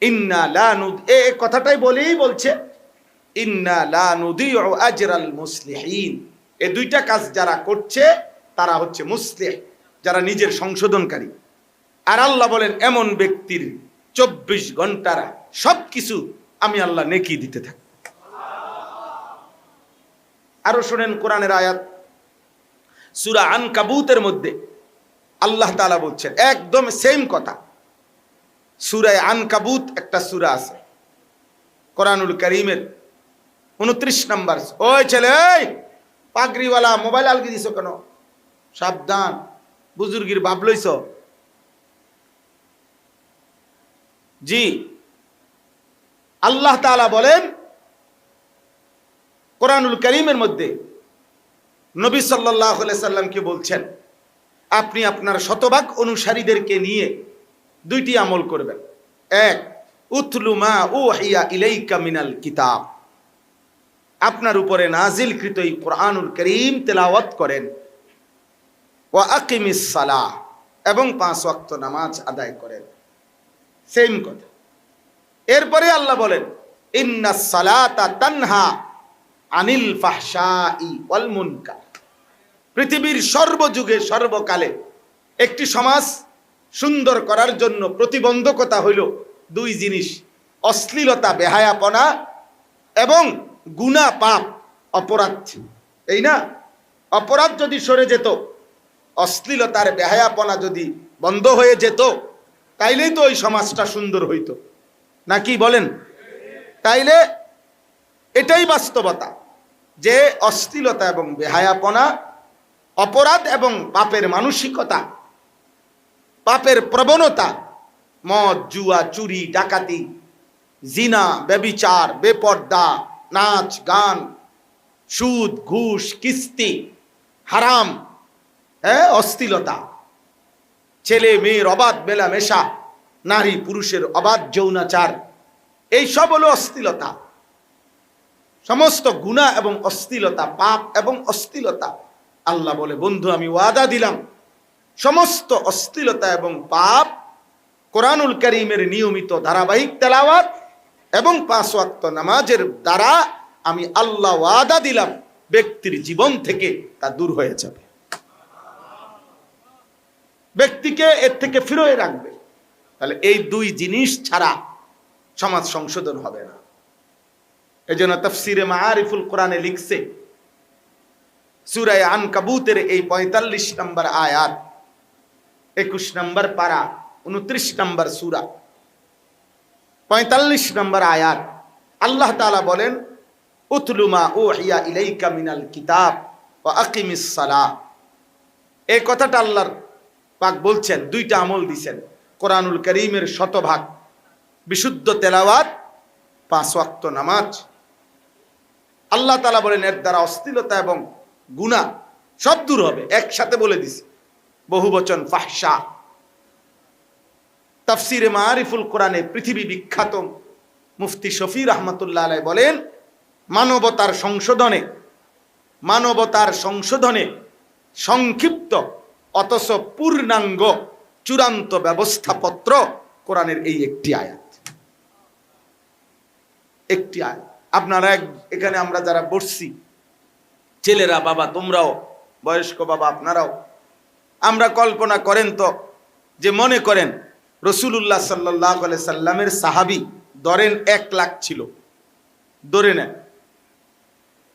ইন্না লা নুদ, এই কথাটাই বলেই বলছে ইন্না লা নুদিউ আজরাল মুসলিহিন। এই দুইটা কাজ যারা করছে তারা হচ্ছে মুসলিহ, যারা নিজের সংশোধনকারী। আর আল্লাহ বলেন এমন ব্যক্তির 24 ঘন্টার সবকিছু আমি আল্লাহ নেকি দিতে থাকি। আরো শুনেন কোরআনের আয়াত, সূরা আনকাবুতের মধ্যে আল্লাহ তাআলা বলছেন একদম সেম কথা। সূরা আনকাবুত একটা সূরা আছে কোরআনুল কারীমের 29 নম্বর। ওই ছেলে, এই পাগড়িওয়ালা মোবাইল আলগি দিছো কেন? সাবধান, বুজুর্গির বাপ লইছ। জি, আল্লাহ তাআলা বলেন কোরআনুল কারীমের মধ্যে নবী সাল্লাল্লাহু আলাইহি সাল্লামকে বলছেন আপনি আপনার শতভাগ অনুসারীদেরকে নিয়ে দুইটি আমল করবেন। এক, উতলু মা উহিয়া ইলাইকা মিনাল কিতাব, আপনার উপরে নাজিলকৃত এই কোরআনুল কারীম তেলাওয়াত করেন। ওয়া আকিমিস সালাহ, এবং 5 ওয়াক্ত নামাজ আদায় করেন। সেম কথা। এরপরে আল্লাহ বলেন ইন্নাস সালাতা তানহা আনিল ফাহশাই ওয়াল মুনকার। পৃথিবীর সর্বযুগে সর্বকালে একটি সমাজ সুন্দর করার জন্য প্রতিবন্ধকতা হইল 2 জিনিস, অশ্লীলতা বেহায়াপনা এবং গুনাহ পাপ অপরাধ। এই না, অপরাধ যদি সরে যেত, অশ্লীলতার বেহায়াপনা যদি বন্ধ হয়ে যেত, তাইলেই তো ওই সমাজটা সুন্দর হইতো, নাকি বলেন? তাইলে এটাই বাস্তবতা যে অশ্লীলতা এবং বেহায়াপনা, অপরাধ এবং পাপের মানসিকতা, পাপের প্রবণতা, মদ, জুয়া, চুরি, ডাকাতি, জিনা, ব্যভিচার, বেপর্দা, নাচ গান, সুদ, ঘুষ, কিস্তি, হারাম, অশ্লীলতা, ছেলে মেয়ের অবাধ মেলামেশা, নারী পুরুষের অবাধ যৌনাচার, এই সব হলো অশ্লীলতা। সমস্ত গুনাহ এবং অশ্লীলতা, পাপ এবং অশ্লীলতা। আল্লাহ বলে বন্ধু আমি ওয়াদা দিলাম সমস্ত অশ্লীলতা এবং পাপ কোরআনুল কারীমের নিয়মিত ধারাবাহিক তেলাওয়াত এবং 5 ওয়াক্ত নামাজের দ্বারা আমি আল্লাহ ওয়াদা দিলাম ব্যক্তির জীবন থেকে তা দূর হয়ে যাবে, ব্যক্তিকে এর থেকে ফিরিয়ে রাখবে। তাহলে এই 2 জিনিস ছাড়া সমাজ সংশোধন হবে না। এই জন্য তাফসিরে মাআরিফুল কোরআনে লিখছে সূরা আনকাবুতের এই 45 নম্বর আয়াত, 21 নম্বর পারা, 29 নম্বর সূরা, 45 নম্বর আয়াত, আল্লাহ তাআলা বলেন উতলু মা উহিয়া ইলাইকা মিনাল কিতাব ওয়া আকিমিস সালাহ। এই কথাটা আল্লাহর পাক বলছেন, 2টা আমল দিবেন, কোরআনুল কারীমের শতভাগ বিশুদ্ধ তেলাওয়াত, 5 ওয়াক্ত নামাজ। আল্লাহ তাআলা বলেন এর দ্বারা অশ্লীলতা এবং গুনাহ সব দূর হবে। একসাথে বলে দিছি, বহুবচন ফাহশা। তাফসিরে মাআরিফুল কোরআনে পৃথিবী বিখ্যাত মুফতি শফি রাহমাতুল্লাহ আলাইহি বলেন মানবতার সংশোধনে সংক্ষিপ্ত অথচ পূর্ণাঙ্গ চূড়ান্ত ব্যবস্থাপত্র কোরআনের এই একটি আয়াত। একটি আয়াত। আপনারা এখানে আমরা যারা বসছি, ছেলেরা, বাবা তোমরাও, বয়স্ক বাবা আপনারাও, আমরা কল্পনা করেন তো যে মনে করেন রাসূলুল্লাহ সাল্লাল্লাহু আলাইহি সাল্লামের সাহাবী ধরেন 1 লাখ ছিল, ধরে নেন,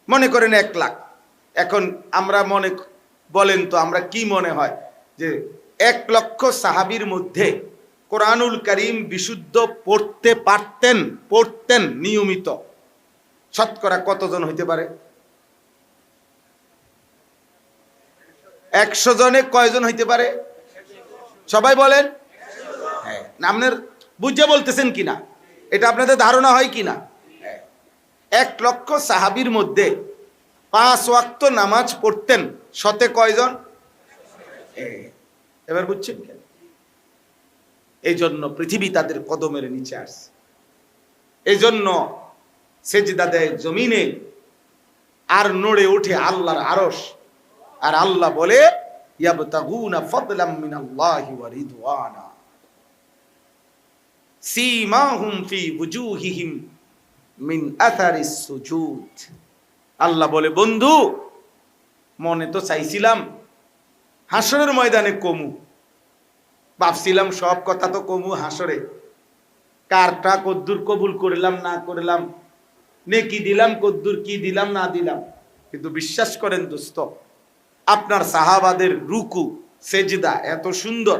মনে করেন 1 লাখ। এখন আমরা বলেন তো আমরা কি মনে হয় যে 1 লক্ষ সাহাবীর মধ্যে কোরআনুল কারীম বিশুদ্ধ পড়তেন নিয়মিত শতকরা কতজন হইতে পারে? 100 জনে কয়জন হইতে পারে? সবাই বলেন। হ্যাঁ, আপনার বুঝে বলতেছেন কিনা, এটা আপনাদের ধারণা হয় কিনা? 1 লক্ষ সাহাবীর মধ্যে 5 ওয়াক্ত নামাজ পড়তেন শতে কয়জন? এবার বুঝছেন কেন? এই জন্য পৃথিবী তাদের কদমের নিচে আসছে। এই জন্য সেজদা দেয় জমিনে, আর নড়ে ওঠে আল্লাহর আরশ। আর আল্লাহ বলে ইয়াবতাগুনা ফাদলাম মিনাল্লাহি ওয়া রিদওয়ানা। সীমাহুম ফি বুজুহিহিম মিন আথারিস সুজুদ। আল্লাহ বলে, বন্ধু মনে তো চাইছিলাম হাসরের ময়দানে কমু, ভাবছিলাম সব কথা তো কমু হাসরে, কারটা কদ্দুর কবুল করলাম না করলাম, নেকি দিলাম কদ্দুর, কি দিলাম না দিলাম। কিন্তু বিশ্বাস করেন দোস্ত, আপনার সাহাবাদের রুকু সেজদা এত সুন্দর,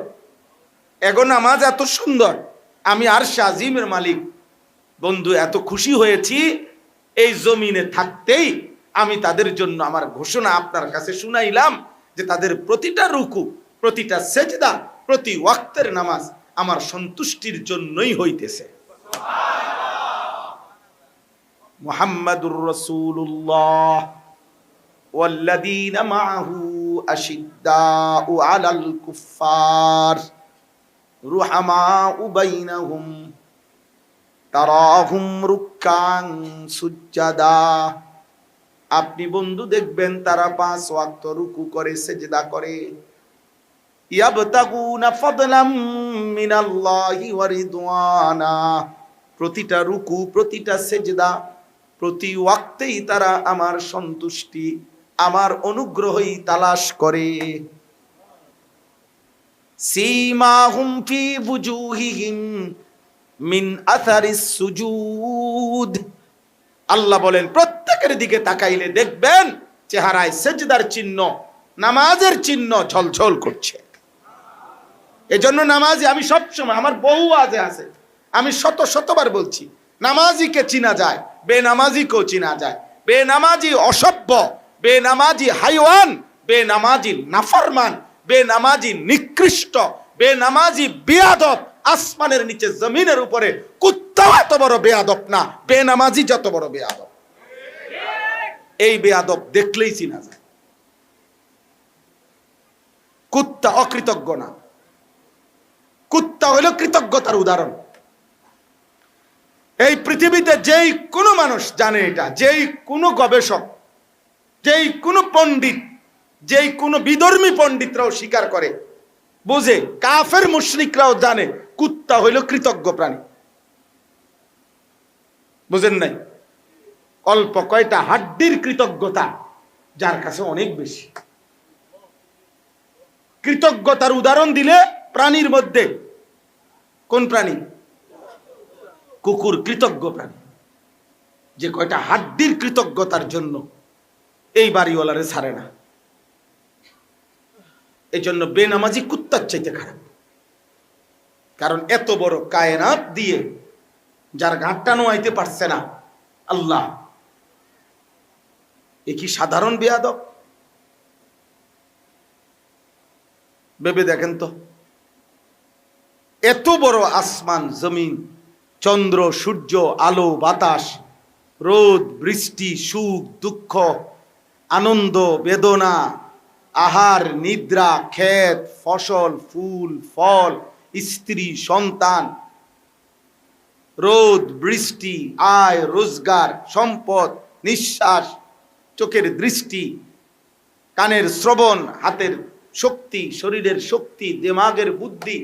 এগো নামাজ এত সুন্দর, আমি আরশে আজিমের মালিক বন্ধু এত খুশি হয়েছি, এই জমিনে থাকতেই আমি তাদের জন্য আমার ঘোষণা আপনার কাছে শুনাইলাম যে তাদের প্রতিটা রুকু, প্রতিটা সেজদা, প্রতি ওয়াক্তের নামাজ আমার সন্তুষ্টির জন্যই হইতেছে। মুহাম্মাদুর রাসূলুল্লাহ ওয়াল্লাযীনা মাআহু আশিদ্দাউ আলাল কুফফার রুহামাউ বাইনাহুম তারাহুম রুক্কান সুজ্জাদা। আপনি বন্ধু দেখবেন তারা 5 ওয়াক্ত রুকু করে, সেজদা করে। ইয়াবতাগুনা ফাদলাম মিনাল্লাহি ওয়া রিদওয়ানা, প্রতিটা রুকু, প্রতিটা সেজদা, প্রতি ওয়াক্তেই তারা আমার সন্তুষ্টি, আমার অনুগ্রহই তালাশ করে। সীমাহুম ফি বুজুহিহিম মিন আথারিস সুজুদ। আল্লাহ বলেন প্রত্যেকের দিকে তাকাইলে দেখবেন চেহারায় সেজদার চিহ্ন, নামাজের চিহ্ন ঝলঝল করছে। এজন্য নামাজি, আমি সবসময়, আমার বহু আজে আছে, আমি শতবার বলছি, নামাজিকে চিনা যায়, বেনামাজিকেও চিনা যায়। বেনামাজি অসভ্য, বেনামাজি হাইওয়ান, বেনামাজি নাফরমান, বেনামাজি নিকৃষ্ট, বেনামাজি বেয়াদব। আসমানের নিচে জমিনের উপরে কুত্তাও এত বড় বেয়াদব না, বেনামাজি যত বড় বেয়াদব। এই বেয়াদব দেখলেই চিনা যায়। কুত্তা অকৃতজ্ঞ না, কুত্তা হলো কৃতজ্ঞতার উদাহরণ। এই পৃথিবীতে যেই কোনো মানুষ জানে এটা, যেই কোনো গবেষক, যেই কোনো পণ্ডিত, যেই কোনো বিধর্মী পণ্ডিতরাও স্বীকার করে, বুঝে, কাফের মুশরিকরাও জানে কুত্তা হইল কৃতজ্ঞ প্রাণী। বুঝেন নাই? অল্প কয়টা হাড্ডির কৃতজ্ঞতা যার কাছে অনেক বেশি। কৃতজ্ঞতার উদাহরণ দিলে প্রাণীর মধ্যে কোন প্রাণী? কুকুর কৃতজ্ঞ প্রাণী, যে কয়টা হাড্ডির কৃতজ্ঞতার জন্য এই বাড়িওয়ালারে ছাড়ে না। এই জন্য বেনামাজি কুত্তার চাইতে খারাপ। কারণ এত বড় কায়নাত দিয়ে যার গাঁটটা নোয়াইতে পারছে না আল্লাহ, এ কি সাধারণ বেয়াদব? ভেবে দেখেন তো, এত বড় আসমান জমিন, চন্দ্র সূর্য, আলো বাতাস, রোদ বৃষ্টি, সুখ দুঃখ, আনন্দ বেদনা, আহার নিদ্রা, ক্ষেত ফসল, ফুল ফল, স্ত্রী সন্তান, রোদ বৃষ্টি, আয় রোজগার, সম্পদ, নিঃশ্বাস, চোখের দৃষ্টি, কানের শ্রবণ, হাতের শক্তি, শরীরের শক্তি, দিমাগের বুদ্ধি,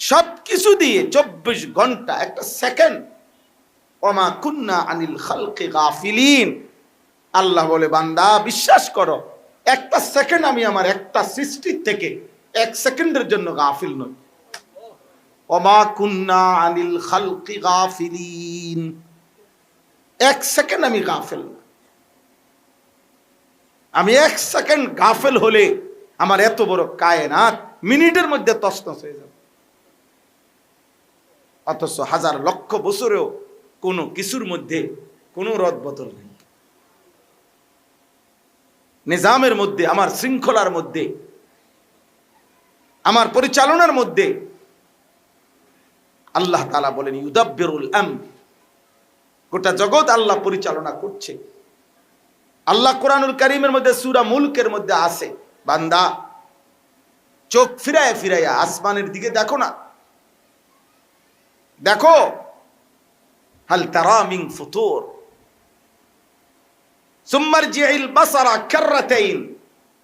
সবকিছু দিয়ে 24 ঘন্টা, একটা সেকেন্ড, ওমা কুন্না আনিল খালকি গাফিলিন। আল্লাহ বলে, বান্দা বিশ্বাস করো, একটা সেকেন্ড আমি আমার একটা সৃষ্টির থেকে 1 সেকেন্ডের জন্য গাফিল নই। ওমা কুন্না আনিল খালকি গাফিলিন, 1 সেকেন্ড আমি গাফিল না। আমি 1 সেকেন্ড গাফিল হলে আমার এত বড় কায়নাত মিনিটের মধ্যে তছনছ হয়ে যাবে। অথচ হাজার লক্ষ বছরেও কোনো কিছুর মধ্যে কোনো রদবদল নেই। নিজামের মধ্যে, আমার শৃঙ্খলার মধ্যে, আমার পরিচালনার মধ্যে আল্লাহ তাআলা বলেন ইউদাব্বিরুল আমর, গোটা জগৎ আল্লাহ পরিচালনা করছে। আল্লাহ কোরআনুল কারীমের মধ্যে সূরা মুলকের মধ্যে আছে, বান্দা চোখ ফিরায় ফিরাইয়া আসমানের দিকে দেখো না, দেখো হাল তারা মিন ফুতুর সুম্মা রজি'িল বাসারা কাররাতাইন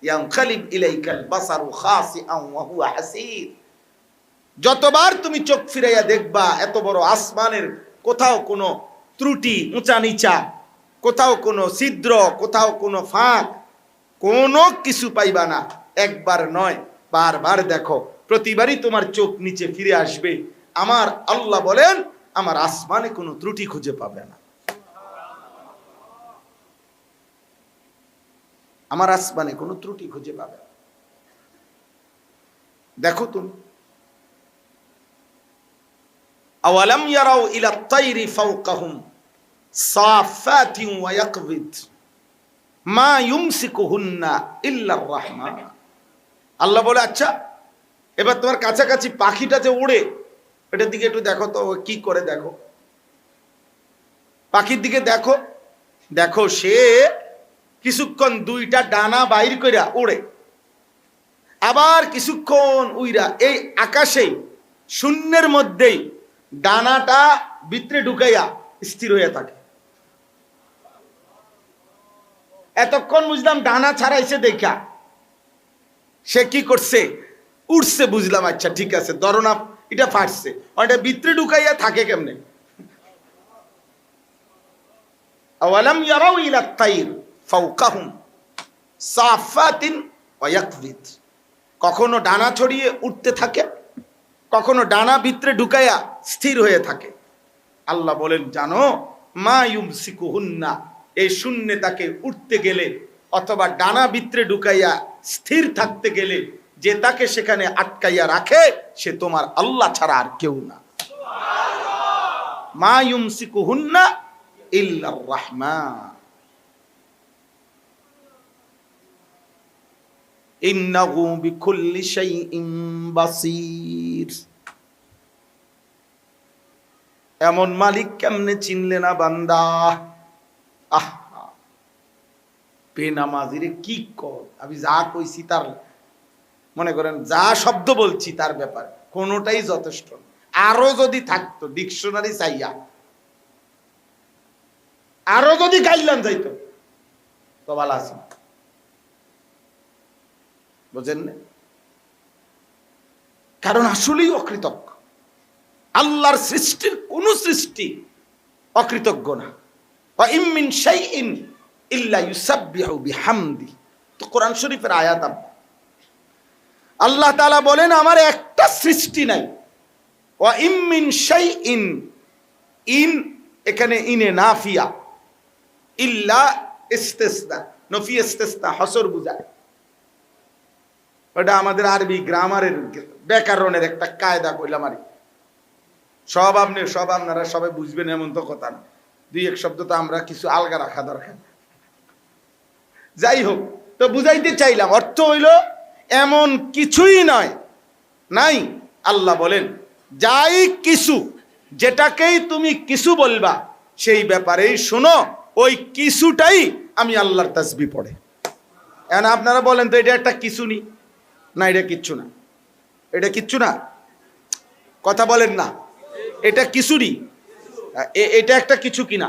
ইয়ানকালিব ইলাইকাল বাসারু খাসিআন ওয়া হুয়া হাসীর। যতবার তুমি চোখ ফিরাইয়া দেখবা এত বড় আসমানের কোথাও কোনো ত্রুটি, উঁচা নিচা, কোথাও কোনো ছিদ্র, কোথাও কোনো ফাঁক, কোনো কিছু পাইবা না। একবার নয়, বারবার দেখো, প্রতিবারই তোমার চোখ নিচে ফিরে আসবে। আমার আল্লাহ বলেন আমার আসমানে কোনো ত্রুটি খুঁজে পাবে না। আমার আসমানে কোনো ত্রুটি খুঁজে পাবে না। দেখো তুমি, আওয়ালাম ইয়ারাউ ইলা তাইরি ফাওকাহুম সাফাতিন ওয়া ইয়াকবিদ মা ইউমসিকুহুন্না ইল্লার রাহমান। আল্লাহ বলে আচ্ছা এবার তোমার কাছাকাছি পাখিটা যে উড়ে, এটার দিকে একটু দেখো তো কি করে, দেখো পাখির দিকে দেখো, দেখো সে কিছুক্ষণ দুইটা ডানা বাইর কইরা উড়ে, আবার কিছুক্ষণ উইরা এই আকাশে শূন্যের মধ্যেই ডানাটা ভিতরে ঢুকাইয়া স্থির হইয়া থাকে। এতক্ষণ বুঝলাম ডানা ছাড়াইছে দেখা, সে কি করছে, উঠছে, বুঝলাম আচ্ছা ঠিক আছে, দরনা এটা ফাটছে, ওটা ভিতরে ঢুকাইয়া থাকে কেমনে? আওয়ালাম ইয়ারাউ ইলা তাইর ফাওকাহুম সাফাতিন ওয়া ইয়াকবিদ। কখনো ডানা ছড়িয়ে উঠতে থাকে, কখনো ডানা ভিতরে ঢুকাইয়া স্থির হয়ে থাকে। আল্লাহ বলেন জানো, মা ইউমসিকুহুন্না, এই শূন্যে তাকে উঠতে গেলে অথবা ডানা ভিতরে ঢুকাইয়া স্থির থাকতে গেলে যে তাকে সেখানে আটকাইয়া রাখে সে তোমার আল্লাহ ছাড়া আর কেউ না। মা ইউমসিকুহুন্না ইল্লার রাহমান ইন্নাহু বিকুল্লি শাইইন বাসীর। এমন মালিক কেমনে চিনলে না বান্দা? আহা, বেনামাজিরে কি কর, আমি যা কইছি তার, মনে করেন যা শব্দ বলছি তার ব্যাপারে কোনোটাই যথেষ্ট না। আরো যদি থাকতো ডিকশনারি চাইয়া, আরো যদি গাইলাম যাইতো তো ভালো আছে, বুঝেন না? কারণ আসলেই অকৃতজ্ঞ। আল্লাহর সৃষ্টির কোন সৃষ্টি অকৃতজ্ঞ না। ওয়া ইম মিন শাইইন ইল্লা ইউসাব্বিহু বিহামদি, তো কোরআন শরীফের আয়াত। আল্লাহ তাআলা বলেন আমার একটা সৃষ্টি নাই। ওয়া ইম মিন শাইইন, ইন এখানে ইনে নাফিয়া, ইল্লা ইস্তিসনা, নফি ইস্তিসনা হসর বুঝায়। ওটা আমাদের আরবি গ্রামারের ব্যাকরণের একটা কায়দা কইলাম আর সব আপনারা সবাই বুঝবেন এমন তো কথা না, দুই এক শব্দ তো আমরা কিছু আলগা রাখা দরকার। যাই হোক, তো বুঝাইতে চাইলাম, অর্থ হইল এমন কিছুই নয়, নাই। আল্লাহ বলেন যাই কিছু, যেটাকেই তুমি কিছু বলবা সেই ব্যাপারেই শোনো, ওই কিছুটাই আমি আল্লাহর তাসবিহ পড়ে। এখন আপনারা বলেন তো এটা একটা কিছু নি না, এটা কিচ্ছু না, এটা কিচ্ছু না, কথা বলেন না, এটা কিছুরই, এটা একটা কিছু কিনা,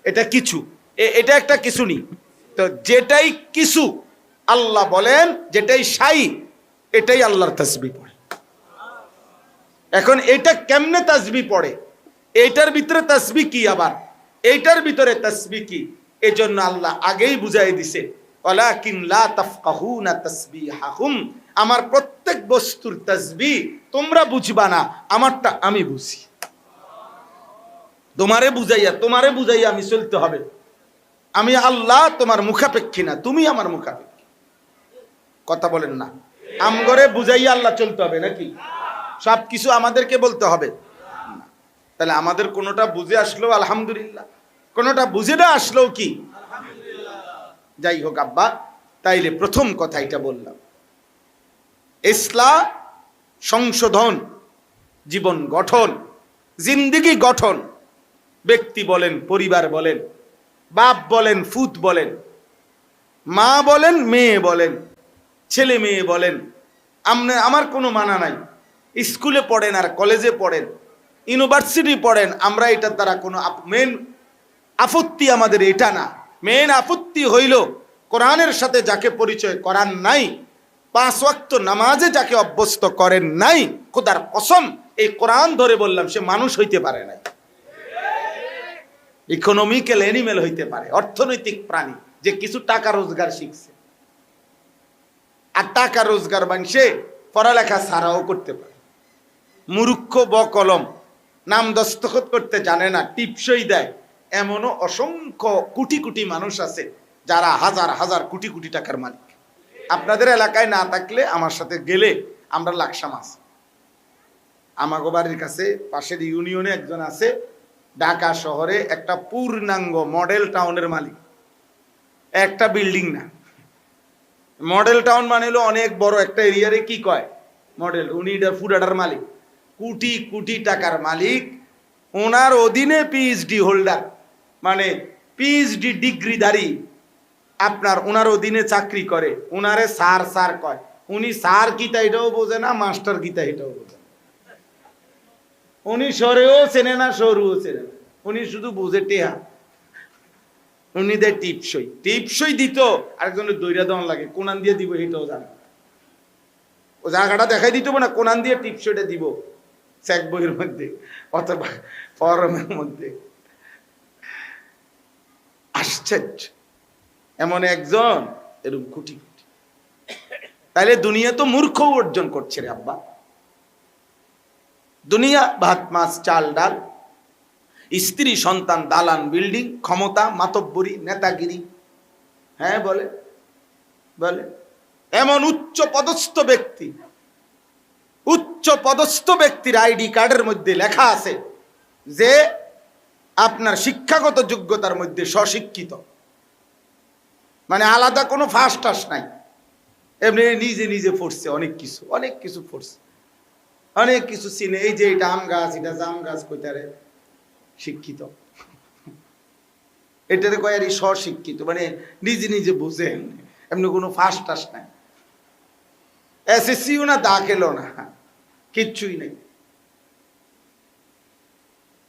এটা কিছু, এটা একটা কিছু নি। তো যেটাই কিছু আল্লাহ বলেন, যেটাই সাই, এটাই আল্লাহর তাসবিহ পড়ে। এখন এটা কেমনে তাসবিহ পড়ে, এইটার ভিতরে তাসবিহ কি, আবার এইটার ভিতরে তাসবিহ কি, এজন্য আল্লাহ আগেই বুঝাই দিছে, ওয়ালাকিন লা তাফকাহুনা তাসবিহাহুম, আমার প্রত্যেক বস্তুর তাসবিহ তোমরা বুঝবা না, আমারটা আমি বুঝি। তোমারে বুঝাইয়া আমি চলতে হবে। আমি আল্লাহ তোমার মুখাপেক্ষী না, তুমি আমার মুখাপেক্ষী। কথা বলেন না? আমগরে বুঝাইয়া আল্লাহ চলতে হবে নাকি? সবকিছু আমাদেরকে বলতে হবে? তাহলে আমাদের কোনোটা বুঝে আসলেও আলহামদুলিল্লাহ, কোনোটা বুঝে না আসলেও কি যাই হোক। আব্বা, তাইলে প্রথম কথা এটা বললাম, ইসলাম সংশোধন, জীবন গঠন, জিন্দেগি গঠন। ব্যক্তি বলেন, পরিবার বলেন, বাপ বলেন, ফুত বলেন, মা বলেন, মেয়ে বলেন, ছেলে মেয়ে বলেন, আমার কোনো মানা নাই। স্কুলে পড়েন আর কলেজে পড়েন, ইউনিভার্সিটি পড়েন, আমরা এটার দ্বারা কোনো মেন আপত্তি আমাদের এটা না। মেন আপত্তি হইল কোরআনের সাথে যাকে পরিচয় করান নাই, 5 ওয়াক্ত নামাজে যাকে অভ্যস্ত করেন নাই, খোদার কসম এই কোরআন ধরে বললাম সে মানুষ হইতে পারে নাই, ইকোনমিক্যাল অ্যানিমেল হইতে পারে, অর্থনৈতিক প্রাণী যে কিছু টাকা রোজগার শিখছে। আর টাকা রোজগার বানছে পড়ালেখা ছাড়াও করতে পারে। মূর্খ বকলম, নাম দস্তখত করতে জানে না, টিপসই দেয়, এমনও অসংখ্য কোটি কোটি মানুষ আছে যারা হাজার হাজার কোটি কোটি টাকার মালিক। আপনাদের এলাকায় না থাকলে আমার সাথে গেলে আমরা লাকসাম আছে, আমাগো বাড়ির কাছে পাশের ইউনিয়নে একজন আছে, ঢাকা শহরে একটা পূর্ণাঙ্গ মডেল টাউনের মালিক। একটা বিল্ডিং না, মডেল টাউন মানে হলো অনেক বড় একটা এরিয়ারে কি কয় মডেল। উনি ফুডাটার মালিক, কোটি কোটি টাকার মালিক। ওনার অধীনে পিএইচডি হোল্ডার, মানে পিএইচডি ডিগ্রিধারী আপনার ওনার অধীনে চাকরি করে। ওনারে স্যার স্যার কয়, উনি স্যার কিতা এটাও বোঝে না, মাস্টার কিতা এটাও বোঝে না। উনি সরেও চেনে না, সরুও চেনে না, উনি শুধু বুঝে টেহা। উনি দেয় টিপসই, টিপসই দিত আরেকজনের দৈরা দেওয়ান লাগে, কোনান দিয়ে দিব এটাও জানে। ও জায়গাটা দেখাই দিত না, কোনান দিয়ে টিপসইটা দিব চেক বইয়ের মধ্যে অথবা ফরমের মধ্যে। আশ্চর্য, এমন একজন এরকম কোটি কোটি। তাইলে দুনিয়া তো মূর্খ অর্জন করছে রে আব্বা। দুনিয়া ভাত মাছ চাল ডাল, স্ত্রী সন্তান দালান বিল্ডিং, ক্ষমতা মাতব্বরি নেতাগিরি। হ্যাঁ বলে বলে এমন উচ্চ পদস্থ ব্যক্তি, উচ্চ পদস্থ ব্যক্তির আইডি কার্ডের মধ্যে লেখা আছে যে আপনার শিক্ষাগত যোগ্যতার মধ্যে স্বশিক্ষিত, মানে আলাদা কোনো ফার্স্ট টাস নাই, এমনি নিজে নিজে পড়ছে অনেক কিছু, অনেক কিছু পড়ছে, অনেক কিছু চিনে। এই যে এটা আম গাছ, এটা জাম গাছ, কইতারে শিক্ষিত, এটারে কয় আর স্বশিক্ষিত, মানে নিজে নিজে বুঝে, এমনি কোনো ফার্স্ট টাস নাই, এসএসসিও না, দাখিলও না, কিচ্ছুই নেই।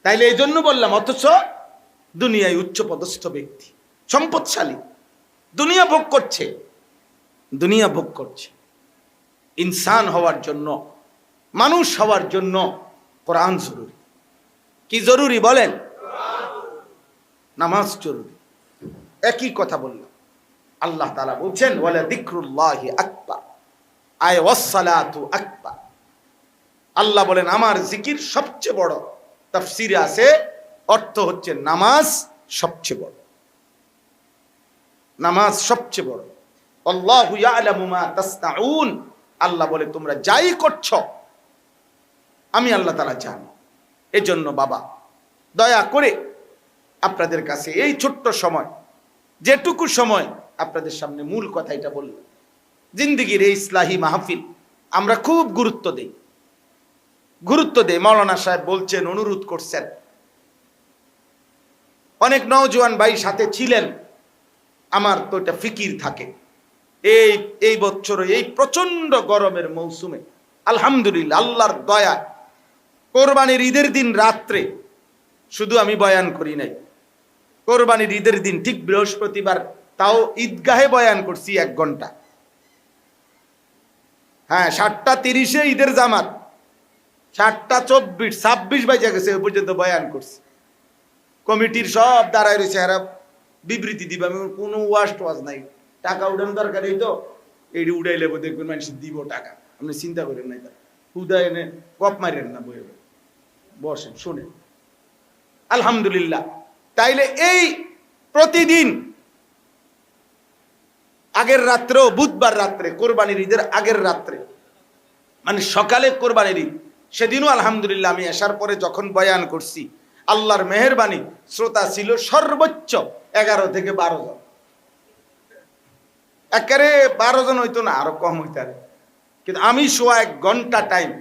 তাইলে এই জন্য বললাম, অথচ দুনিয়ায় উচ্চ পদস্থ ব্যক্তি, সম্পদশালী, দুনিয়া ভোগ করছে, দুনিয়া ভোগ করছে। ইনসান হওয়ার জন্য, মানুষ হওয়ার জন্য কোরআন জরুরি। কি জরুরি বলেন? নামাজ জরুরি। একই কথা বললাম। আল্লাহ তাআলা বলছেন ওয়ালা যিকরুল্লাহি আকবার, আয় ওয়াসসালাতু আকবার। আল্লাহ বলেন আমার জিকির সবচেয়ে বড়। তাফসীরে আছে অর্থ হচ্ছে নামাজ সবচেয়ে বড়, নামাজ সবচেয়ে বড়। আল্লাহু ইয়ালামু মা তাসনাউন, আল্লাহ বলে তোমরা যাই করছো আমি আল্লাহ তাআলা জানি। এজন্য বাবা দয়া করে আপনাদের কাছে এই ছোট্ট সময়, যেটুকু সময় আপনাদের সামনে মূল কথা এটা বললাম, জিন্দেগির এই ইসলাহি মাহফিল আমরা খুব গুরুত্ব দেই, গুরুত্ব দেই। মাওলানা সাহেব বলছেন, অনুরোধ করছেন, অনেক নওজোয়ান ভাই সাথে ছিলেন। আমার তো এটা ফিকির থাকে, এই বছর এই প্রচন্ড গরমের মৌসুমে আলহামদুলিল্লাহ আল্লাহর দয়া, কোরবানির ঈদের দিন রাত্রে শুধু আমি বয়ান করি নাই, কোরবানির ঈদের দিন ঠিক বৃহস্পতিবার, তাও ঈদগাহে বয়ান করছি 1 ঘন্টা। হ্যাঁ 7:30 ঈদের জামাত, 7:24 26 বাজে গেছে ওই পর্যন্ত বয়ান করছি। কমিটির সব দাঁড়ায় রয়েছে, এরা বিবৃতি দিবে, আমি কোনো ওয়াজ নাই, টাকা উঠানো দরকার, এই তো এই উড়াই লেবো, দেখবেন মানুষ দিব টাকা, আপনি চিন্তা করেন নাই, তার হুদা এনে কপ মারেন না, বয়ে বসেন শুনেন। আলহামদুলিল্লাহ। তাইলে এই প্রতিদিন আগের রাত্রেও, বুধবার রাত্রে কোরবানির ঈদের আগের রাত্রে, মানে সকালে কোরবানির ঈদ, সেদিনও আলহামদুলিল্লাহ আমি আসার পরে যখন বয়ান করছি, আল্লাহর মেহেরবানি শ্রোতা ছিল সর্বোচ্চ 11 থেকে 12 জন। একেবারে 12 জন হইতো না, আরো কম হইতে পারে, কিন্তু আমি 1 ঘন্টা টাইম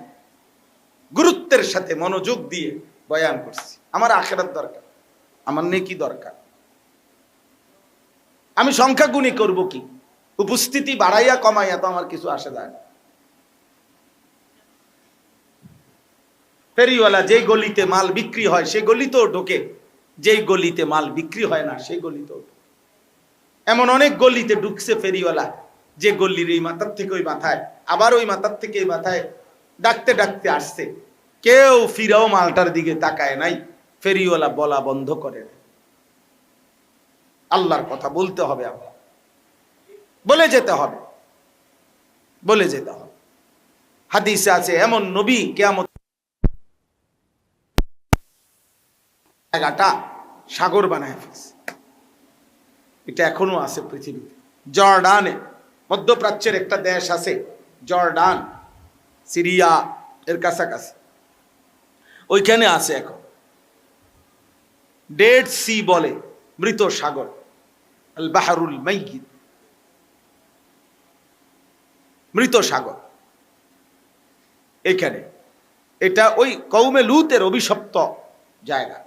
গুরুত্বের সাথে মনোযোগ দিয়ে বয়ান করছি। আমার আখিরাত দরকার, আমার নেকি দরকার। আমি সংখ্যা গুণী করব কি, উপস্থিতি বাড়াইয়া কমাইয়া তো আমার কিছু আসে যায় না। ফেরিওয়ালা যেই গলিতে মাল বিক্রি হয় সেই গলিতেও ঢোকে, যেই গলিতে মাল বিক্রি হয় না সেই গলিতেও ঢোকে। এমন অনেক গলিতে ঢুকছে ফেরিওয়ালা, যে গল্লির এই মাথার থেকে ওই মাথায়, আবার ওই মাথার থেকে এই মাথায় ডাকতে ডাকতে আসছে, কেউ ফিরাও মালটার দিকে তাকায় নাই, ফেরিওয়ালা বলা বন্ধ করে নাই। আল্লাহর কথা বলতে হবে, আবার বলে যেতে হবে, বলে যেতে হবে। হাদিসে আছে এমন নবী কিয়ামত জায়গাটা সাগর বানায় ফেলছে। এটা এখনো আছে পৃথিবীতে। জর্ডানে, মধ্যপ্রাচ্যের একটা দেশ আছে জর্ডান, সিরিয়া এর কাছাকাছি, ওইখানে আছে এখন ডেড সি বলে, মৃত সাগর, আল বাহরুল মাইয়িত, মৃত সাগর। এখানে এটা ওই কওমে লূতের অভিশপ্ত জায়গা,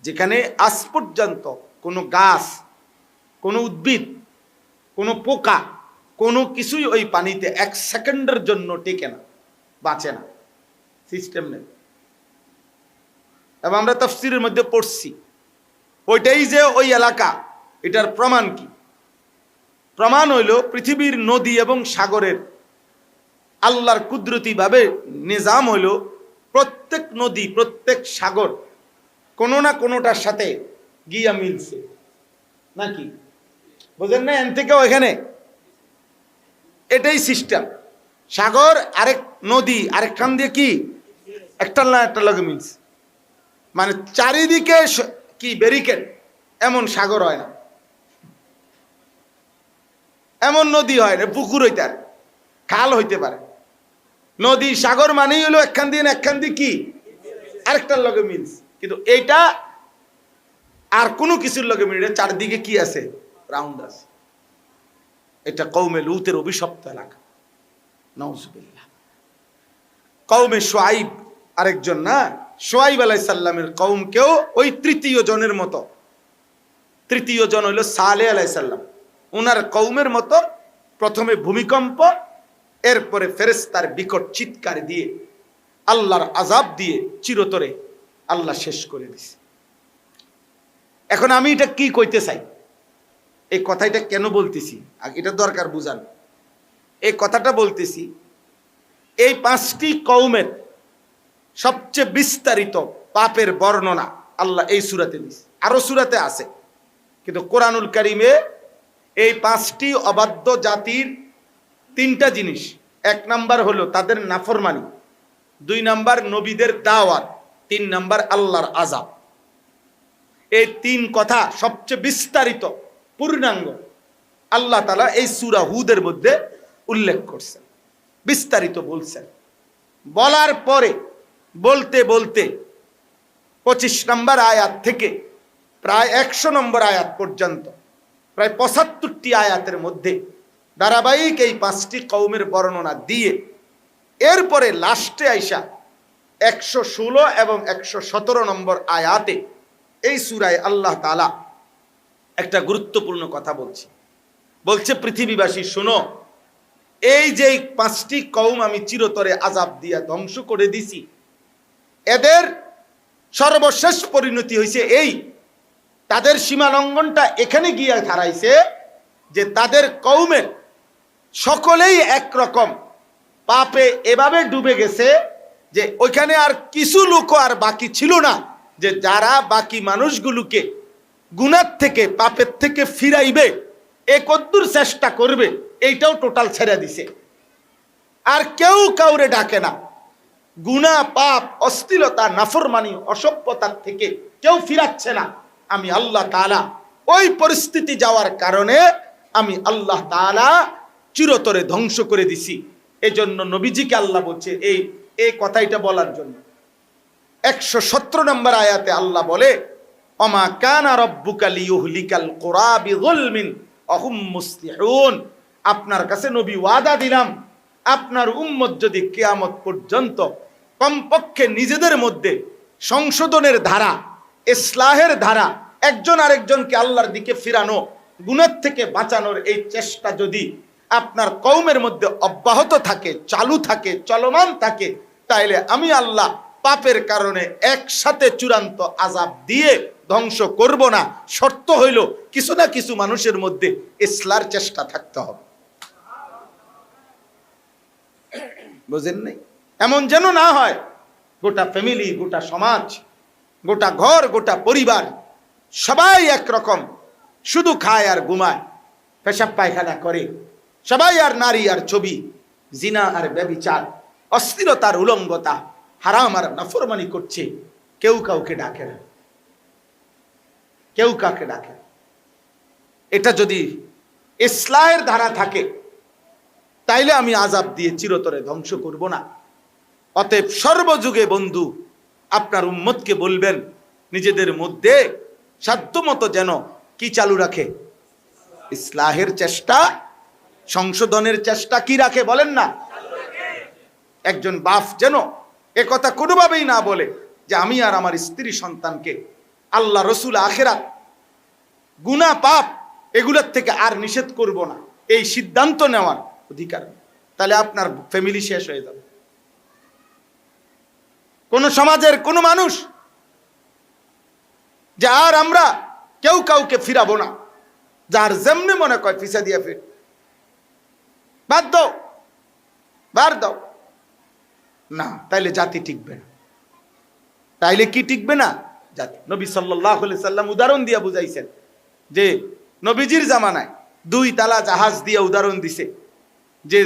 যেখানে আজ পর্যন্ত কোনো গাছ, কোনো উদ্ভিদ, কোনো পোকা, কোনো কিছুই ওই পানিতে 1 সেকেন্ডের জন্য টেকে না, বাঁচে না, সিস্টেম নেই। এবং আমরা তাফসীরের মধ্যে পড়ছি ওইটাই যে ওই এলাকা, এটার প্রমাণ কি? প্রমাণ হইল পৃথিবীর নদী এবং সাগরের আল্লাহর কুদরতি ভাবে নিজাম হইল, প্রত্যেক নদী প্রত্যেক সাগর কোনো না কোনোটার সাথে গিয়া মিলছে নাকি? বুঝেন না? এন থেকে ওইখানে এটাই সিস্টেম। সাগর আরেক নদী আরেকখান দিয়ে কি একটা না একটা লগে মিলছে, মানে চারিদিকে কি ব্যারিকেড, এমন সাগর হয় না, এমন নদী হয় না, পুকুর হইতে পারে, খাল হইতে পারে। নদী সাগর মানেই হলো একখান দিয়ে একখান দিয়ে কি আরেকটার লগে মিলছে, কিন্তু এইটা আর কোনো কিছুর লগে মিলে, চারদিকে কি আছে, রাউন্ড আছে। এটা কওমে লূতের অভিশপ্ত এলাকা, নাউজুবিল্লাহ। কওমে শুআইব আরেকজন না, শুআইব আলাইহিস সালামের কওমকেও ওই তৃতীয় জনের মতো, তৃতীয় জন হইল সালেহ আলাইহিস সালাম, ওনার কওমের মতো প্রথমে ভূমিকম্প, এরপরে ফেরেশতার বিকট চিৎকার দিয়ে আল্লাহর আযাব দিয়ে চিরতরে আল্লাহ শেষ করে দিছে। এখন আমি এটা কি কইতে চাই, এই কথাটা কেন বলতেছি, এটা দরকার বুঝান। এই কথাটা বলতেছি, এই 5টি কওমের সবচেয়ে বিস্তারিত পাপের বর্ণনা আল্লাহ এই সূরাতে দিয়েছে, আরো সূরাতে আছে, কিন্তু কোরআনুল কারীমে এই 5টি অবাধ্য জাতির 3টা জিনিস। 1 নাম্বার হলো তাদের নাফরমানি, 2 নাম্বার নবীদের দাওয়াত, 3 নাম্বার আল্লাহর আযাব। এই 3 কথা সবচেয়ে বিস্তারিত পূর্ণাঙ্গ আল্লাহ তাআলা এই সূরা হুদের মধ্যে উল্লেখ করছেন, বিস্তারিত বলছেন। বলার পরে বলতে বলতে 25 নম্বর আয়াত থেকে প্রায় 100 নম্বর আয়াত পর্যন্ত প্রায় 75টি আয়াতের মধ্যে ধারাবাহিক এই 5টি কওমের বর্ণনা দিয়ে এরপরে লাস্টে আইসা 116 এবং 117 নম্বর আয়াতে এই সূরায় আল্লাহ তাআলা একটা গুরুত্বপূর্ণ কথা বলছে, পৃথিবীবাসী শোনো, এই যে 5টি কওম আমি চিরতরে আযাব দিয়া ধ্বংস করে দিছি, এদের সর্বশেষ পরিণতি হয়েছে এই, তাদের সীমালঙ্ঘনটা এখানে গিয়ে দাঁড়াইছে যে তাদের কওমের সকলেই একরকম পাপে এভাবে ডুবে গেছে যে ওইখানে আর কিছু লোক আর বাকি ছিল না, যে যারা বাকি মানুষগুলোকে গুনাহ থেকে পাপের থেকে ফিরাইবে, এ কদ্দুর চেষ্টা করবে, এইটাও টোটাল ছেড়ে দিছে। আর কেউ কাউরে ডাকে না, গুনাহ পাপ অশ্লীলতা নাফরমানি অসভ্যতার থেকে কেউ ফিরাচ্ছে না। আমি আল্লাহ তাআলা ওই পরিস্থিতি যাওয়ার কারণে আমি আল্লাহ তাআলা চিরতরে ধ্বংস করে দিছি। এজন্য নবীজিকে আল্লাহ বলছে এই কথাইটা বলার জন্য 117 নম্বর আয়াতে আল্লাহ বলে, ওমা কানা রাব্বুকা লিয়ুহলিকাল কুরা বিযুলমিন ওয়া হুম মুসলিহুন। আপনার কাছে নবী ওয়াদা দিলাম, আপনার উম্মত যদি কিয়ামত পর্যন্ত কমপক্ষে নিজেদের মধ্যে সংশোধনের ধারা, ইসলাহের ধারা, একজন আরেকজনকে আল্লাহর দিকে ফিরানো, গুনাহ থেকে বাঁচানোর এই চেষ্টা যদি আপনার কওমের মধ্যে অব্যাহত থাকে, চালু থাকে, চলমান থাকে, তাইলে আমি আল্লাহ পাপের কারণে একসাথে চূড়ান্ত আযাব দিয়ে ধ্বংস করব না। শর্ত হইল কিছু না কিছু মানুষের মধ্যে ইসলার চেষ্টা থাকতে হবে। বুঝেন নাই? এমন যেন না হয় গোটা ফ্যামিলি, গোটা সমাজ, গোটা ঘর, গোটা পরিবার সবাই একরকম, শুধু খায় আর ঘুমায়, পেশাব পায়খানা করে, সবাই আর নারী আর ছবি, জিনা আর ব্যভিচার, অস্থিরতার উলঙ্গতা, হারাম আর নাফরমানি করছে। কেউ কাউকে ডাকে না, কেউ কাউকে ডাকে না। এটা যদি ইসলামের ধারা থাকে তাইলে আমি আযাব দিয়ে চিরতরে ধ্বংস করব না। অতএব সর্বযুগে বন্ধু আপনার উম্মতকে বলবেন নিজেদের মধ্যে সাধ্যমতো যেন কি চালু রাখে? ইসলাহের চেষ্টা, সংশোধনের চেষ্টা কি রাখে বলেন না? একজন বাপ যেন একথা কোনোভাবেই না বলে যে আমি আর আমার স্ত্রী সন্তানকে আল্লাহ, রসুল, আখিরাত, গুনাহ, পাপ এগুলোর থেকে আর নিষেধ করব না, এই সিদ্ধান্ত নেওয়ার অধিকার নেই। তাহলে আপনার ফ্যামিলি শেষ হয়ে যাবে। কোন সমাজের কোন মানুষ যে আর আমরা কেউ কাউকে ফিরাবো না, যার যেমনি মনে কয় ফিসা দিয়া ফির, বাদ দাও, বার দাও না, তাইলে জাতি টিকবে না। তাইলে কি টিকবে না? জাতি। নবী সাল্লাল্লাহু আলাইহি সাল্লাম উদাহরণ দিয়া বুঝাইছেন যে নবীজির জামানায় 2 তালা জাহাজ দিয়ে উদাহরণ দিছে যে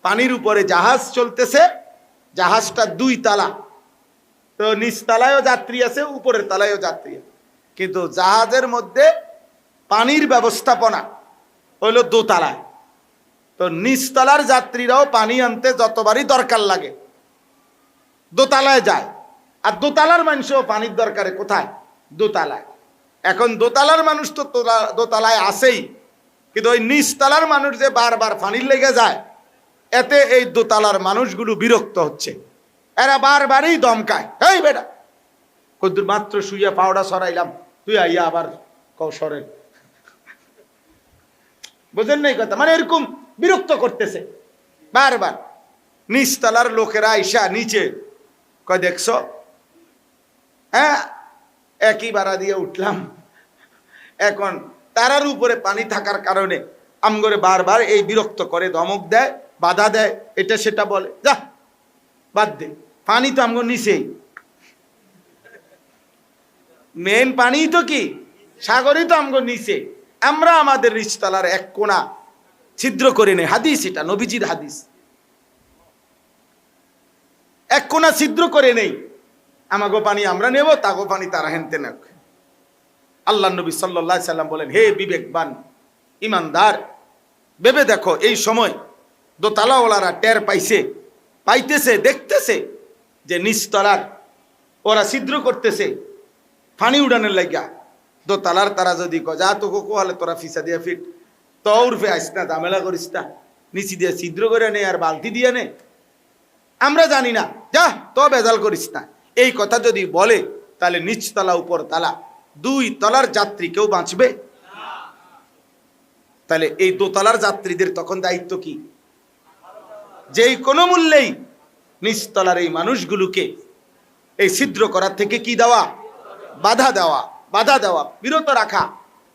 পানির উপরে জাহাজ চলতেছে, জাহাজটা 2 তালা, তো নিচ তালায়ও যাত্রী আছে, উপরের তালায়ও যাত্রী আছে, কিন্তু জাহাজের মধ্যে পানির ব্যবস্থাপনা হইল 2 তালায়। তো নিচ তলার যাত্রীরাও পানি আনতে যতবারই দরকার লাগে 2 তালায় যায়, আর 2 তালার মানুষও পানির দরকারে কোথায়? 2 তালায়। এখন 2 তালার মানুষ তো 2 তালায় আসেই, কিন্তু ওই নিচ তলার মানুষ যে বারবার পানির লেগে যায়, এতে এই 2 তালার মানুষগুলো বিরক্ত হচ্ছে, এরা বারবারই দমকায়, এই বেটা কদ্দুর মাত্র শুইয়া পাউডা সরাইলাম, তুই আইয়া আবার কৌশরে, বুঝেন নাই কথা? মানে এরকম বিরক্ত করতেছে বারবার। নিচতলার লোকেরা আইসা নিচে কয়, দেখছো, হ্যাঁ একই ভাড়া দিয়ে উঠলাম, এখন তারার উপরে পানি থাকার কারণে আমগরে বারবার এই বিরক্ত করে, ধমক দেয়, বাধা দেয়, এটা সেটা বলে, যা বাদ দে, পানি তো আমগো নিচেই, মেন পানি তো কি সাগরই তো আমগো নিচে, আমরা আমাদের নিচতলার এক কোণা ছিদ্র করে নেই। হাদিস, এটা নবীজির হাদিস, এক কোণা ছিদ্র করে নেই, আমাগো পানি আমরা নেব, তাগো পানি তারা হেনতে নেক। আল্লাহ নবী সাল্লাল্লাহু আলাইহি সাল্লাম বলেন, হে বিবেকবান ইমানদার, ভেবে দেখো, এই সময় 2 তালাওয়ালারা টের পাইতেছে, দেখতেছে যে নিচতলার ওরা ছিদ্র করতেছে পানি উড়ানোর লাগিয়া। 2 তালার তারা যদি যা তো কোহালে তোরা ফিসা দিয়া ফিট, তো উর্ফে আইস না, ঝামেলা করিস না, নিচি দিয়ে ছিদ্র করে নে আর বালতি দিয়ে নে, আমরা জানি না, যা তো বেজাল করিস না, এই কথা যদি বলে, তাহলে নিচতলা উপর তালা 2 তলার যাত্রী কেউ বাঁচবে? তাহলে এই 2 তলার যাত্রীদের তখন দায়িত্ব কি? যেই কোনো মূল্যেই নিচতলার এই মানুষগুলোকে এই ছিদ্র করার থেকে কি দেওয়া? বাধা দেওয়া, বিরত রাখা।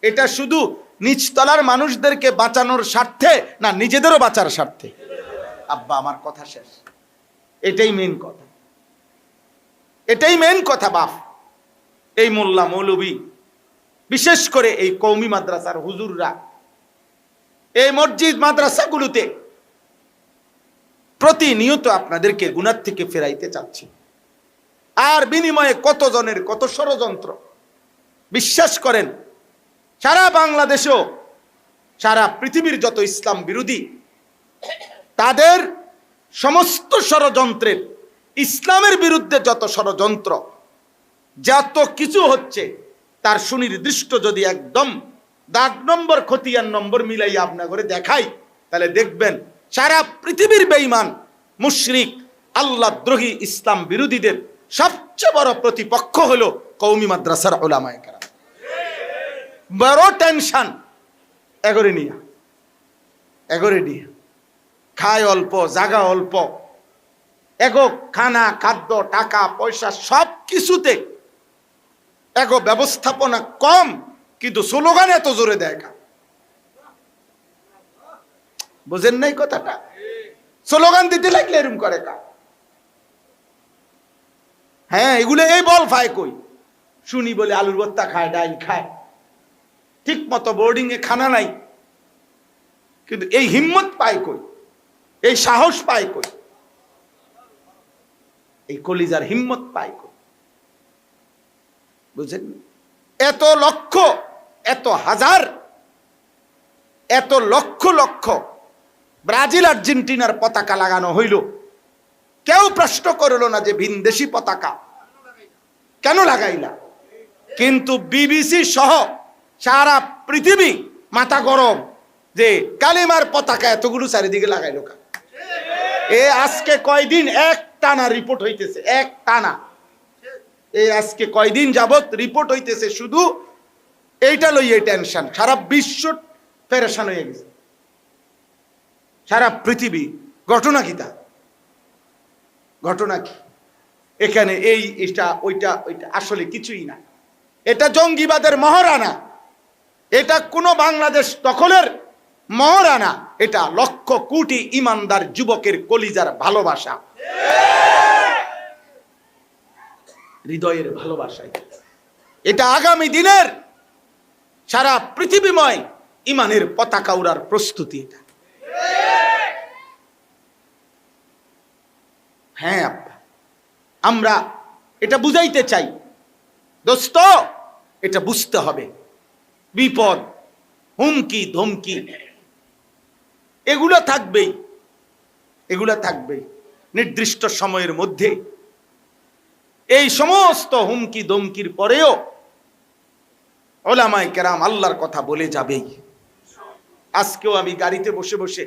এটা শুধু নিচতলার মানুষদেরকে বাঁচানোর স্বার্থে না নিজেদেরও বাঁচার স্বার্থে? আব্বা আমার কথা শেষ, এটাই মেন কথা, এটাই মেন কথা। বাপ, এই মোল্লা মৌলবী, বিশেষ করে এই কওমি মাদ্রাসার হুজুররা এই মসজিদ মাদ্রাসাগুলোতে প্রতিনিয়ত আপনাদেরকে গুনাহ থেকে ফেরাইতে চাচ্ছি, আর বিনিময়ে কত জনের কত ষড়যন্ত্র। বিশ্বাস করেন, সারা বাংলাদেশেও সারা পৃথিবীর যত ইসলাম বিরোধী, তাদের সমস্ত ষড়যন্ত্রের, ইসলামের বিরুদ্ধে যত ষড়যন্ত্র, যত কিছু হচ্ছে, তার সুনির্দিষ্ট যদি একদম দাগ নম্বর, খতিয়ান নম্বর মিলাইয়া আপনার করে দেখাই, তাহলে দেখবেন সারা পৃথিবীর বেঈমান, মুশরিক, আল্লাহদ্রোহী, ইসলাম বিরোধীদের সবচেয়ে বড় প্রতিপক্ষ হলো কওমি মাদ্রাসার উলামায়ে কেরাম। বড় টেনশন এগরে নিয়ে খায় অল্প, জায়গা অল্প, এগো খানা, খাদ্য, টাকা পয়সা সব কিছুতে এগো ব্যবস্থাপনা কম, কিন্তু স্লোগান এত জোরে দেয়। বুঝেন নাই কথাটা? স্লোগান দিতে লাগলে এরম করে কা? হ্যাঁ, এগুলো এই বল পায় কই? শুনি বলে আলুর ভর্তা খায়, ডাল খায়, ঠিক মতো বোর্ডিং এ খানা নাই, কিন্তু এই হিম্মত পায় কই? এই সাহস পায় কই? এই কলিজার হিম্মত পায় কই? বুঝছেন? এত লক্ষ, এত হাজার, এত লক্ষ লক্ষ ব্রাজিল আর্জেন্টিনার পতাকা লাগানো হইল, কেউ প্রশ্ন করল না যে ভিনদেশি পতাকা কেন লাগাইলা? কিন্তু বিবিসি সহ সারা পৃথিবী মাথা গরম যে কালিমার পতাকা এতগুলো চারিদিকে লাগাইলো কা? এ আজকে কয়দিন এক টানা রিপোর্ট হইতেছে, এক টানা এই আজকে কয়দিন যাবত রিপোর্ট হইতেছে শুধু এইটা লইয়ে টেনশন। সারা বিশ্ব পেরেশান হয়ে গেছে, সারা পৃথিবী। ঘটনা কি? তা ঘটনা কি? এখানে এই এটা ওইটা ওইটা আসলে কিছুই না। এটা জঙ্গিবাদের মহারানা, এটা কোনো বাংলাদেশ দখলের মহারানা, এটা লক্ষ কোটি ইমানদার যুবকের কলিজার ভালোবাসা, হৃদয়ের ভালোবাসা। এটা আগামী দিনের সারা পৃথিবীময় ইমানের পতাকা উড়ার প্রস্তুতি। এটা হ্যাঁ আব্বা, আমরা এটা বুঝাইতে চাই দোস্ত, এটা বুঝতে হবে। বিপদ, হুমকি ধমকি এগুলো থাকবেই, এগুলো থাকবেই। নির্দিষ্ট সময়ের মধ্যে এই সমস্ত হুমকি ধমকির পরেও উলামায়ে কেরাম আল্লাহর কথা বলে যাবেই। আজকেও আমি গাড়িতে বসে বসে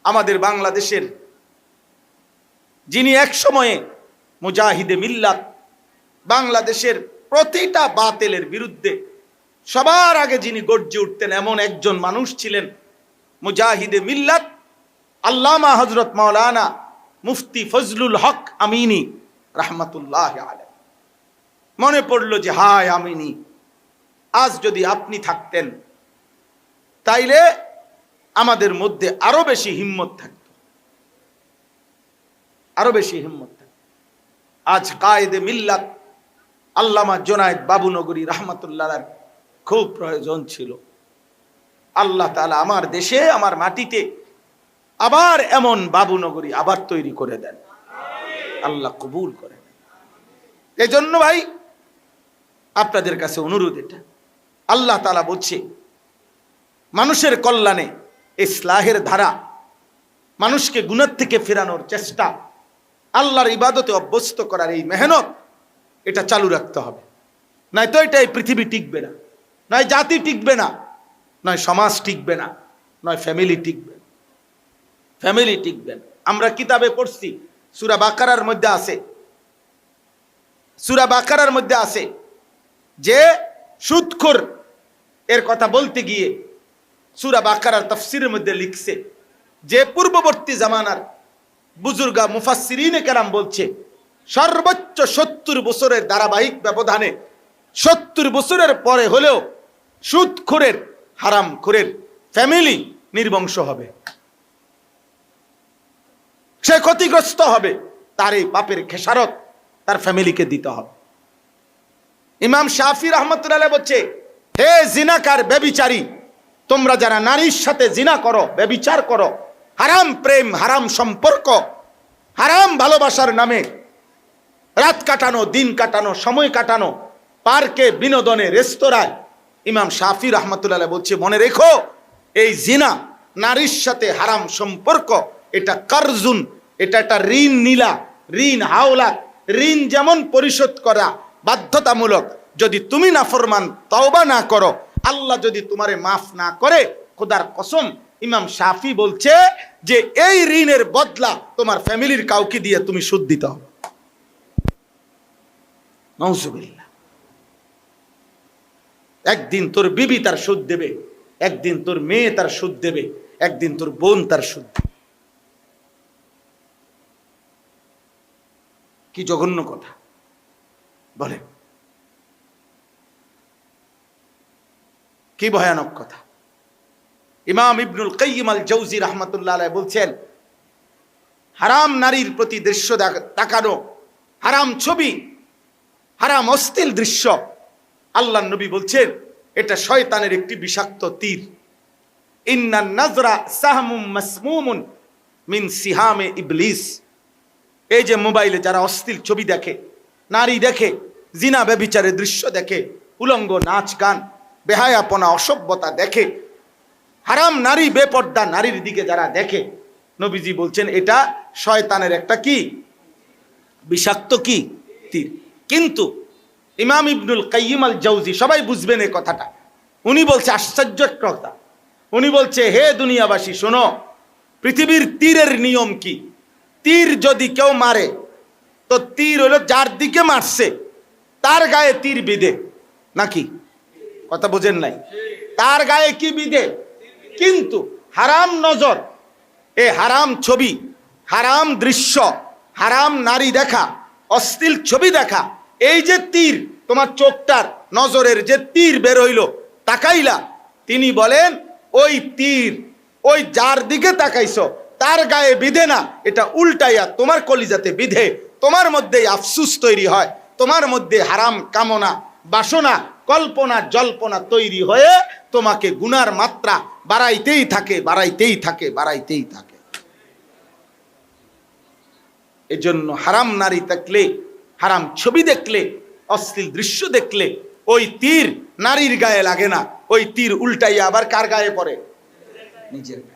আমাদের বাংলাদেশের যিনি এক সময়ে মুজাহিদে মিল্লাত, বাংলাদেশের প্রতিটা বাতিলের বিরুদ্ধে সবার আগে যিনি গর্জে উঠতেন, এমন একজন মানুষ ছিলেন মুজাহিদে মিল্লাত আল্লামা হযরত মাওলানা মুফতি ফজলুল হক আমিনী রাহমাতুল্লাহ আলাইহি। মনে পড়লো যে হায় আমিনী, আজ যদি আপনি থাকতেন তাইলে আমাদের মধ্যে আরো বেশি হিম্মত থাকতো, আরো বেশি হিম্মত থাকতো। আজ কায়েদে মিল্লাত আল্লামা জুনায়েদ বাবুনগরী রাহমাতুল্লাহ খুব প্রয়োজন ছিল। আল্লাহ তাআলা আমার দেশে, আমার মাটিতে আবার এমন বাবুনগরী আবার তৈরি করে দেন, আল্লাহ কবুল করে। এই জন্য ভাই আপনাদের কাছে অনুরোধ, এটা আল্লাহ তাআলা বলছে মানুষের কল্যাণে ইসলাহের ধারা, মানুষকে গুনাহ থেকে ফেরানোর চেষ্টা, আল্লাহর ইবাদতে অভ্যস্ত করার এই মেহনত, এটা চালু রাখতে হবে। নয়তো এটা এই পৃথিবী টিকবে না, নয় জাতি টিকবে না, নয় সমাজ টিকবে না, নয় ফ্যামিলি টিকবে না, ফ্যামিলি টিকবে না। আমরা কিতাবে পড়ছি, সূরা বাকারার মধ্যে আছে, সূরা বাকারার মধ্যে আছে যে সুদখোর এর কথা বলতে গিয়ে সূরা বাকারার তাফসীরের মধ্যে লিখছে যে পূর্ববর্তী জামানার বুজুর্গা মুফাসসিরিনে কেরাম বলছে সর্বোচ্চ 70 বছরের ধারাবাহিক ব্যবধানে 70 বছরের পরে হলেও সুদখোরের, হারামখোরের ফ্যামিলি নির্বংশ হবে, সে ক্ষতিগ্রস্ত হবে, তার এই পাপের খেসারত তার ফ্যামিলিকে দিতে হবে। ইমাম শাফি রাহমাতুল্লাহ আলাইহি বলছে, হে জিনাকার, ব্যভিচারী, তোমরা যারা নারীর সাথে জিনা করো, ব্যভিচার করো, হারাম প্রেম, হারাম সম্পর্ক, হারাম ভালোবাসার নামে রাত কাটানো, দিন কাটানো, সময় কাটানো, পার্কে, বিনোদনে, রেস্তোরাঁয়, ইমাম শাফি রাহমাতুল্লাহ আলাইহি বলছে মনে রেখো, এই জিনা, নারীর সাথে হারাম সম্পর্ক, এটা কারজুন, এটা একটা ঋণ নীলা, ঋণ হাওলাত, ঋণ যেমন পরিশোধ করা বাধ্যতামূলক, যদি তুমি নাফরমান তওবা না করো, আল্লাহ যদি তোমারে মাফ না করে, খোদার কসম ইমাম শাফি বলছে যে এই ঋণের বদলা তোমার ফ্যামিলির কাউকে দিয়ে তুমি সুদ দিতে হবে। নাউজুবিল্লাহ। একদিন তোর বিবি তার সুদ দেবে, একদিন তোর মেয়ে তার সুদ দেবে, একদিন তোর বোন তার সুদ দেবে। কি জঘন্য কথা বলে, কি ভয়ানক কথা। ইমাম ইবনুল কাইয়িম আল জাওজি রাহমাতুল্লাহ আলাইহি বলছেন হারাম নারীর প্রতি দৃশ্য তাকানো, হারাম ছবি, হারাম অশ্লীল দৃশ্য, আল্লাহর নবী বলছেন এটা শয়তানের একটি বিষাক্ত তীর। ইন্নান নাজরা সাহমুম মাসমুমুন মিন সিহামে ইবলিস। এই যে মোবাইলে যারা অশ্লীল ছবি দেখে, নারী দেখে, জিনা ব্যভিচারের দৃশ্য দেখে, উলঙ্গ নাচ গান, বেহায়াপনা, অসভ্যতা দেখে, হারাম নারী, বেপর্দা নারীর দিকে যারা দেখে, নবীজি বলছেন এটা শয়তানের একটা কি বিষাক্ত কি তীর। কিন্তু ইমাম ইবনুল কাইয়িম আল জাওজি, সবাই বুঝবেন এই কথাটা, উনি বলছে আশ্চর্য কথা। উনি বলছে হে দুনিয়াবাসী শোনো, পৃথিবীর তীরের নিয়ম কি? তীর যদি কেউ মারে তো তীর হলো যার দিকে মারছে তার গায়ে তীর বিধে, নাকি? কথা বোঝেন নাই? তার গায়ে কি বিধে? কিন্তু হারাম নজর, এ হারাম ছবি, হারাম দৃশ্য, হারাম নারী দেখা, অশ্লীল ছবি দেখা, এই যে তীর তোমার চোখটার নজরের যে তীর বের হইল, তাকাইলা, তিনি বলেন ওই তীর ওই যার দিকে তাকাইছো তার গায়ে বিধে না, এটা উল্টাইয়া তোমার কলিজাতে বিধে, তোমার মধ্যে আফসুস তৈরি হয়, তোমার মধ্যে হারাম কামনা, বাসনা, কল্পনা, জল্পনা তৈরি হয়ে তোমাকে গুনার মাত্রা বাড়াইতেই থাকে, বাড়াইতেই থাকে, বাড়াইতেই থাকে। এজন্য হারাম নারী দেখলে, হারাম ছবি দেখলে, অশ্লীল দৃশ্য দেখলে ওই তীর নারীর গায়ে লাগে না, ওই তীর উল্টাইয়া আবার কার গায়ে পড়ে? নিজের গায়ে।